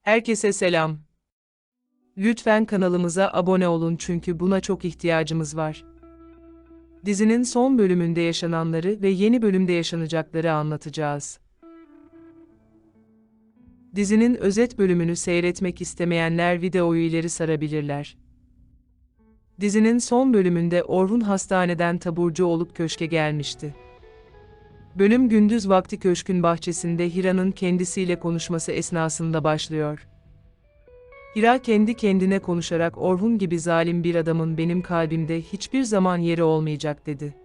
Herkese selam. Lütfen kanalımıza abone olun çünkü buna çok ihtiyacımız var. Dizinin son bölümünde yaşananları ve yeni bölümde yaşanacakları anlatacağız. Dizinin özet bölümünü seyretmek istemeyenler videoyu ileri sarabilirler. Dizinin son bölümünde Orhun hastaneden taburcu olup köşke gelmişti. Bölüm gündüz vakti köşkün bahçesinde Hira'nın kendisiyle konuşması esnasında başlıyor. Hira kendi kendine konuşarak Orhun gibi zalim bir adamın benim kalbimde hiçbir zaman yeri olmayacak dedi.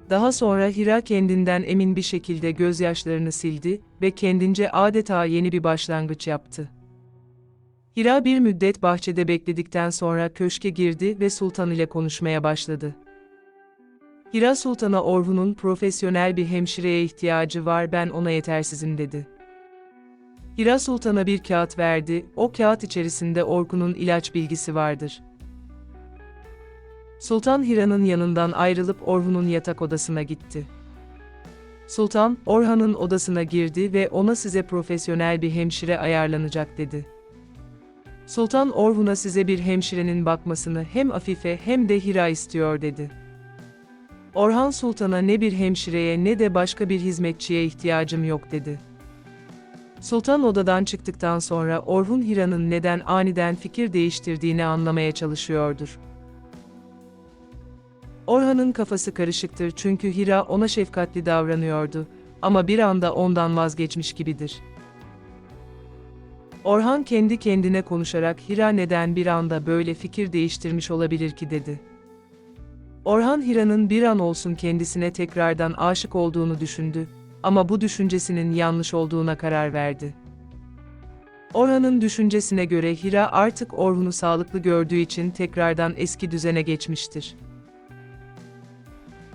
Daha sonra Hira kendinden emin bir şekilde gözyaşlarını sildi ve kendince adeta yeni bir başlangıç yaptı. Hira bir müddet bahçede bekledikten sonra köşke girdi ve Sultan ile konuşmaya başladı. Hira Sultan'a Orhun'un profesyonel bir hemşireye ihtiyacı var, ben ona yetersizim dedi. Hira Sultan'a bir kağıt verdi, o kağıt içerisinde Orkun'un ilaç bilgisi vardır. Sultan Hira'nın yanından ayrılıp Orhun'un yatak odasına gitti. Sultan, Orhan'ın odasına girdi ve ona size profesyonel bir hemşire ayarlanacak dedi. Sultan Orhun'a size bir hemşirenin bakmasını hem Afife hem de Hira istiyor dedi. Orhan Sultan'a ne bir hemşireye ne de başka bir hizmetçiye ihtiyacım yok dedi. Sultan odadan çıktıktan sonra Orhun Hira'nın neden aniden fikir değiştirdiğini anlamaya çalışıyordur. Orhan'ın kafası karışıktır çünkü Hira ona şefkatli davranıyordu ama bir anda ondan vazgeçmiş gibidir. Orhan kendi kendine konuşarak Hira neden bir anda böyle fikir değiştirmiş olabilir ki dedi. Orhan Hira'nın bir an olsun kendisine tekrardan aşık olduğunu düşündü ama bu düşüncesinin yanlış olduğuna karar verdi. Orhan'ın düşüncesine göre Hira artık Orhun'u sağlıklı gördüğü için tekrardan eski düzene geçmiştir.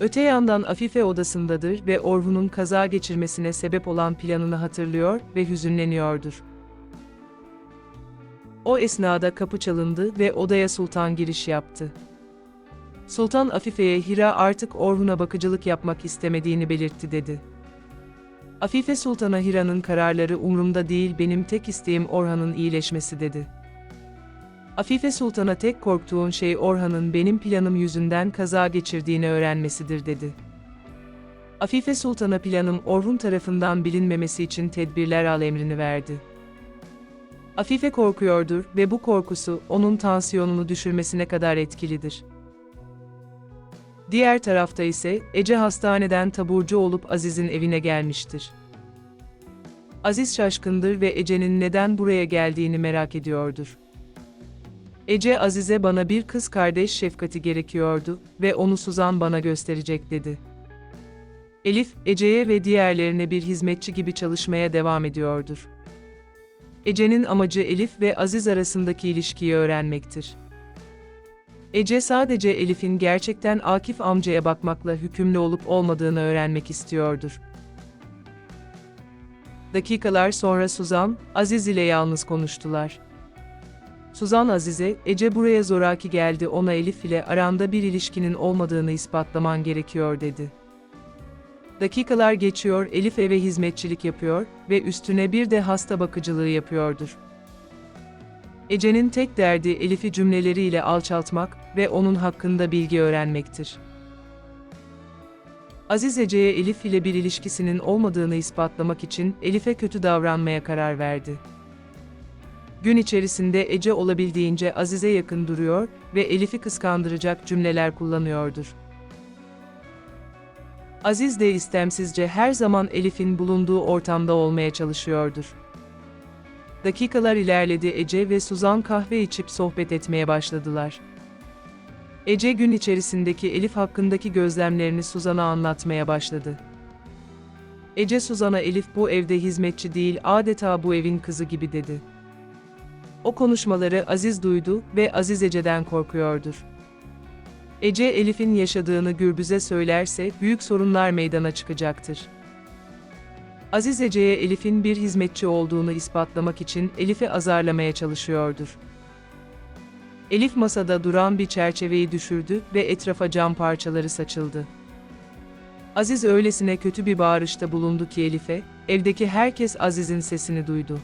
Öte yandan Afife odasındadır ve Orhun'un kaza geçirmesine sebep olan planını hatırlıyor ve hüzünleniyordur. O esnada kapı çalındı ve odaya Sultan giriş yaptı. Sultan Afife'ye Hira artık Orhun'a bakıcılık yapmak istemediğini belirtti dedi. Afife Sultan'a Hira'nın kararları umrumda değil, benim tek isteğim Orhan'ın iyileşmesi dedi. Afife Sultan'a tek korktuğun şey Orhan'ın benim planım yüzünden kaza geçirdiğini öğrenmesidir dedi. Afife Sultan'a planım Orhun tarafından bilinmemesi için tedbirler al emrini verdi. Afife korkuyordur ve bu korkusu onun tansiyonunu düşürmesine kadar etkilidir. Diğer tarafta ise Ece hastaneden taburcu olup Aziz'in evine gelmiştir. Aziz şaşkındır ve Ece'nin neden buraya geldiğini merak ediyordur. Ece Aziz'e bana bir kız kardeş şefkati gerekiyordu ve onu Suzan bana gösterecek dedi. Elif, Ece'ye ve diğerlerine bir hizmetçi gibi çalışmaya devam ediyordur. Ece'nin amacı Elif ve Aziz arasındaki ilişkiyi öğrenmektir. Ece sadece Elif'in gerçekten Akif amcaya bakmakla hükümlü olup olmadığını öğrenmek istiyordur. Dakikalar sonra Suzan, Aziz ile yalnız konuştular. Suzan Aziz'e, Ece buraya zoraki geldi, ona Elif ile aranda bir ilişkinin olmadığını ispatlaman gerekiyor dedi. Dakikalar geçiyor, Elif eve hizmetçilik yapıyor ve üstüne bir de hasta bakıcılığı yapıyordur. Ece'nin tek derdi Elif'i cümleleriyle alçaltmak ve onun hakkında bilgi öğrenmektir. Aziz Ece'ye Elif ile bir ilişkisinin olmadığını ispatlamak için Elif'e kötü davranmaya karar verdi. Gün içerisinde Ece olabildiğince Aziz'e yakın duruyor ve Elif'i kıskandıracak cümleler kullanıyordur. Aziz de istemsizce her zaman Elif'in bulunduğu ortamda olmaya çalışıyordur. Dakikalar ilerledi, Ece ve Suzan kahve içip sohbet etmeye başladılar. Ece gün içerisindeki Elif hakkındaki gözlemlerini Suzan'a anlatmaya başladı. Ece Suzan'a Elif bu evde hizmetçi değil, adeta bu evin kızı gibi dedi. O konuşmaları Aziz duydu ve Aziz Ece'den korkuyordur. Ece Elif'in yaşadığını Gürbüz'e söylerse büyük sorunlar meydana çıkacaktır. Aziz Ece'ye Elif'in bir hizmetçi olduğunu ispatlamak için Elif'i azarlamaya çalışıyordur. Elif masada duran bir çerçeveyi düşürdü ve etrafa cam parçaları saçıldı. Aziz öylesine kötü bir bağırışta bulundu ki Elif'e, evdeki herkes Aziz'in sesini duydu.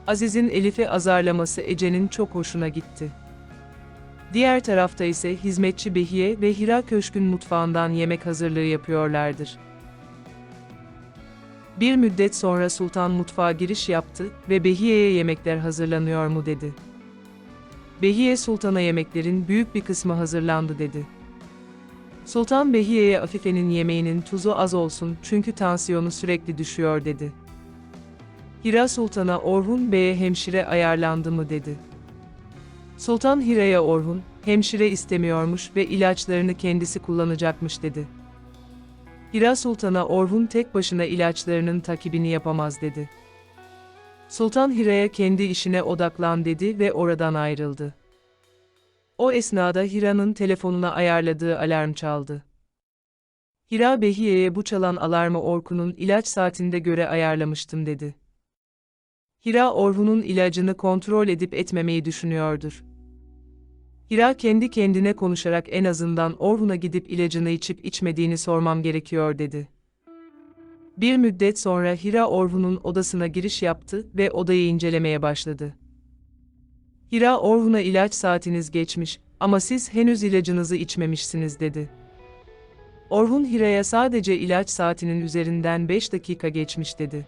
Aziz'in Elif'i azarlaması Ece'nin çok hoşuna gitti. Diğer tarafta ise hizmetçi Behiye ve Hira köşkün mutfağından yemek hazırlığı yapıyorlardır. Bir müddet sonra Sultan mutfağa giriş yaptı ve Behiye'ye yemekler hazırlanıyor mu dedi. Behiye Sultan'a yemeklerin büyük bir kısmı hazırlandı dedi. Sultan Behiye'ye Afife'nin yemeğinin tuzu az olsun çünkü tansiyonu sürekli düşüyor dedi. Hira Sultan'a Orhun Bey'e hemşire ayarlandı mı dedi. Sultan Hira'ya Orhun, hemşire istemiyormuş ve ilaçlarını kendisi kullanacakmış dedi. Hira Sultan'a Orhun tek başına ilaçlarının takibini yapamaz dedi. Sultan Hira'ya kendi işine odaklan dedi ve oradan ayrıldı. O esnada Hira'nın telefonuna ayarladığı alarm çaldı. Hira Behiye'ye bu çalan alarmı Orkun'un ilaç saatinde göre ayarlamıştım dedi. Hira Orhun'un ilacını kontrol edip etmemeyi düşünüyordur. Hira kendi kendine konuşarak en azından Orhun'a gidip ilacını içip içmediğini sormam gerekiyor dedi. Bir müddet sonra Hira Orhun'un odasına giriş yaptı ve odayı incelemeye başladı. Hira Orhun'a ilaç saatiniz geçmiş ama siz henüz ilacınızı içmemişsiniz dedi. Orhun Hira'ya sadece ilaç saatinin üzerinden 5 dakika geçmiş dedi.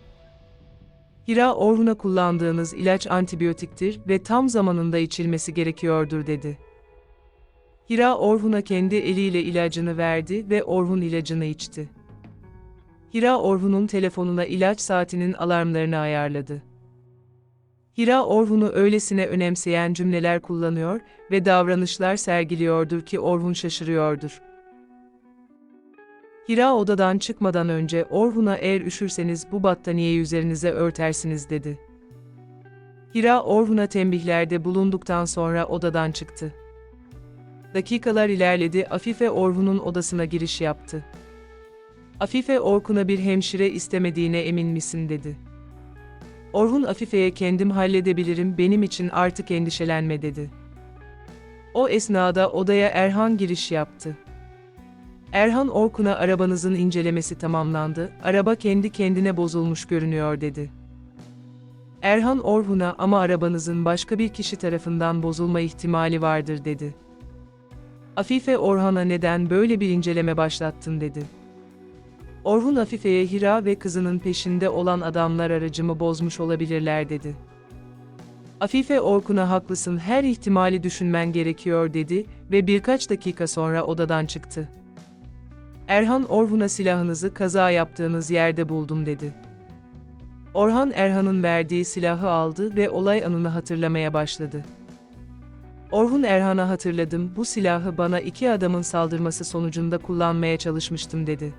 Hira Orhun'a kullandığınız ilaç antibiyotiktir ve tam zamanında içilmesi gerekiyordur dedi. Hira Orhun'a kendi eliyle ilacını verdi ve Orhun ilacını içti. Hira Orhun'un telefonuna ilaç saatinin alarmlarını ayarladı. Hira Orhun'u öylesine önemseyen cümleler kullanıyor ve davranışlar sergiliyordur ki Orhun şaşırıyordur. Hira odadan çıkmadan önce Orhun'a eğer üşürseniz bu battaniyeyi üzerinize örtersiniz dedi. Hira Orhun'a tembihlerde bulunduktan sonra odadan çıktı. Dakikalar ilerledi, Afife Orhun'un odasına giriş yaptı. Afife Orkun'a bir hemşire istemediğine emin misin dedi. Orhun Afife'ye kendim halledebilirim benim için artık endişelenme dedi. O esnada odaya Erhan giriş yaptı. Erhan Orkun'a arabanızın incelemesi tamamlandı, araba kendi kendine bozulmuş görünüyor dedi. Erhan Orhun'a ama arabanızın başka bir kişi tarafından bozulma ihtimali vardır dedi. Afife Orhan'a neden böyle bir inceleme başlattın dedi. Orhun Afife'ye Hira ve kızının peşinde olan adamlar aracımı bozmuş olabilirler dedi. Afife Orkun'a haklısın her ihtimali düşünmen gerekiyor dedi ve birkaç dakika sonra odadan çıktı. Erhan Orhun'a silahınızı kaza yaptığınız yerde buldum dedi. Orhan Erhan'ın verdiği silahı aldı ve olay anını hatırlamaya başladı. Orhun Erhan'a hatırladım bu silahı bana 2 adamın saldırması sonucunda kullanmaya çalışmıştım dedi.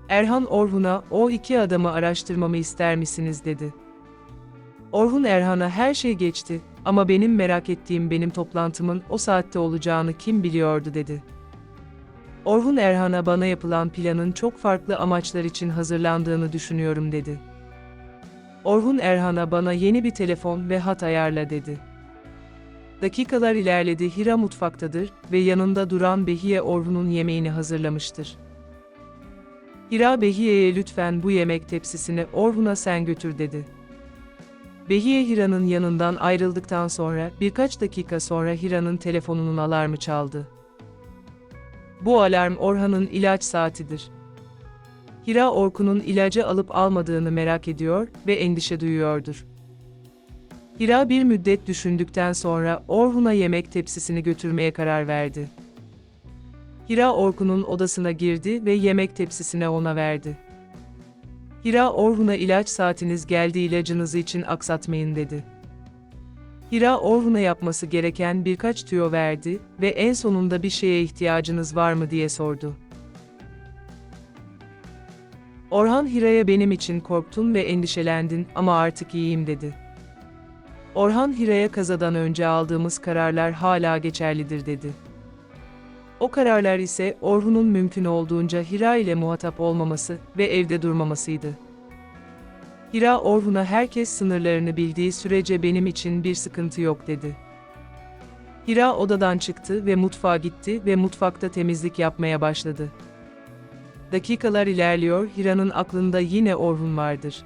Erhan Orhun'a o 2 adamı araştırmamı ister misiniz dedi. Orhun Erhan'a her şey geçti ama benim merak ettiğim benim toplantımın o saatte olacağını kim biliyordu dedi. Orhun Erhan'a bana yapılan planın çok farklı amaçlar için hazırlandığını düşünüyorum dedi. Orhun Erhan'a bana yeni bir telefon ve hat ayarla dedi. Dakikalar ilerledi Hira mutfaktadır ve yanında duran Behiye Orhun'un yemeğini hazırlamıştır. Hira Behiye'ye lütfen bu yemek tepsisini Orhun'a sen götür dedi. Behiye Hira'nın yanından ayrıldıktan sonra birkaç dakika sonra Hira'nın telefonunun alarmı çaldı. Bu alarm Orhan'ın ilaç saatidir. Hira Orkun'un ilacı alıp almadığını merak ediyor ve endişe duyuyordur. Hira bir müddet düşündükten sonra Orhun'a yemek tepsisini götürmeye karar verdi. Hira Orkun'un odasına girdi ve yemek tepsisini ona verdi. Hira Orhun'a ilaç saatiniz geldi ilacınızı için aksatmayın dedi. Hira Orhun'a yapması gereken birkaç tüyo verdi ve en sonunda bir şeye ihtiyacınız var mı diye sordu. Orhan Hira'ya benim için korktun ve endişelendin ama artık iyiyim dedi. Orhan Hira'ya kazadan önce aldığımız kararlar hala geçerlidir dedi. O kararlar ise Orhun'un mümkün olduğunca Hira ile muhatap olmaması ve evde durmamasıydı. Hira Orhun'a herkes sınırlarını bildiği sürece benim için bir sıkıntı yok dedi. Hira odadan çıktı ve mutfağa gitti ve mutfakta temizlik yapmaya başladı. Dakikalar ilerliyor Hira'nın aklında yine Orhun vardır.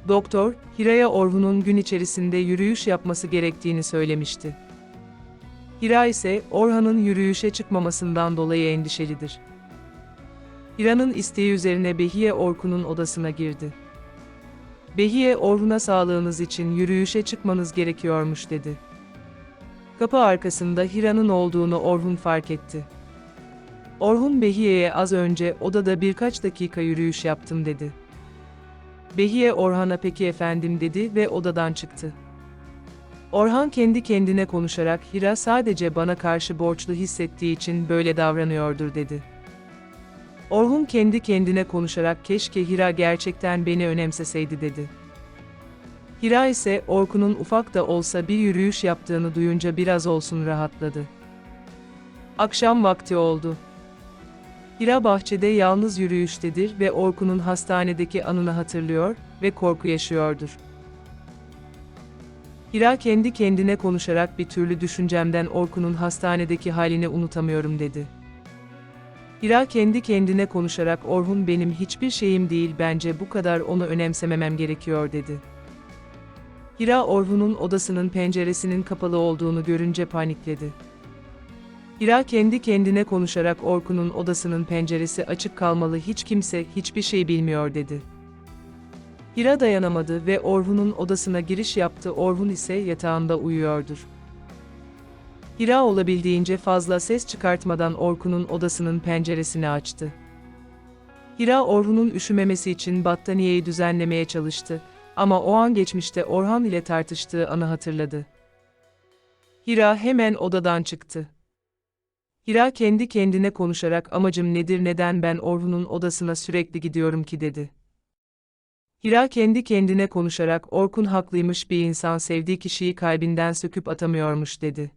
Doktor, Hira'ya Orhun'un gün içerisinde yürüyüş yapması gerektiğini söylemişti. Hira ise Orhan'ın yürüyüşe çıkmamasından dolayı endişelidir. Hira'nın isteği üzerine Behiye Orkun'un odasına girdi. Behiye Orhun'a sağlığınız için yürüyüşe çıkmanız gerekiyormuş dedi. Kapı arkasında Hira'nın olduğunu Orhun fark etti. Orhun Behiye'ye az önce odada birkaç dakika yürüyüş yaptım dedi. Behiye Orhan'a peki efendim dedi ve odadan çıktı. Orhan kendi kendine konuşarak Hira sadece bana karşı borçlu hissettiği için böyle davranıyordur dedi. Orhun kendi kendine konuşarak keşke Hira gerçekten beni önemseseydi dedi. Hira ise Orkun'un ufak da olsa bir yürüyüş yaptığını duyunca biraz olsun rahatladı. Akşam vakti oldu. Hira bahçede yalnız yürüyüştedir ve Orkun'un hastanedeki anını hatırlıyor ve korku yaşıyordur. Hira kendi kendine konuşarak bir türlü düşüncemden Orkun'un hastanedeki halini unutamıyorum dedi. Hira kendi kendine konuşarak Orhun benim hiçbir şeyim değil bence bu kadar onu önemsememem gerekiyor dedi. Hira Orhun'un odasının penceresinin kapalı olduğunu görünce panikledi. Hira kendi kendine konuşarak Orkun'un odasının penceresi açık kalmalı hiç kimse hiçbir şey bilmiyor dedi. Hira dayanamadı ve Orhun'un odasına giriş yaptı. Orhun ise yatağında uyuyordur. Hira olabildiğince fazla ses çıkartmadan Orkun'un odasının penceresini açtı. Hira Orhun'un üşümemesi için battaniyeyi düzenlemeye çalıştı ama o an geçmişte Orhan ile tartıştığı anı hatırladı. Hira hemen odadan çıktı. Hira kendi kendine konuşarak amacım nedir neden ben Orhun'un odasına sürekli gidiyorum ki dedi. Hira kendi kendine konuşarak Orkun haklıymış bir insan sevdiği kişiyi kalbinden söküp atamıyormuş dedi.